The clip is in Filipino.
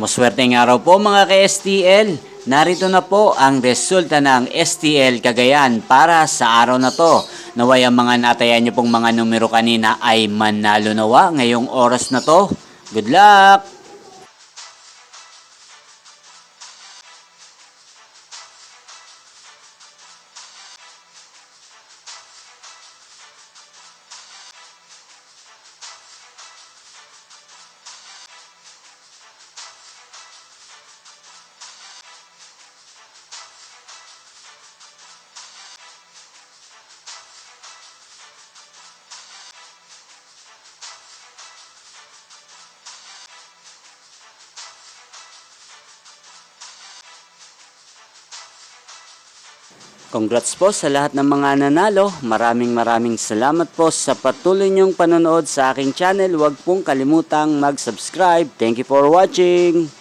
Maswerteng araw po mga ka-STL. Narito na po ang resulta ng STL Cagayan para sa araw na to. Naway ang mga natayan niyo pong mga numero kanina ay manalo nawa ngayong oras na to. Good luck! Congrats po sa lahat ng mga nanalo. Maraming salamat po sa patuloy niyong panonood sa aking channel. Huwag pong kalimutang mag-subscribe. Thank you for watching.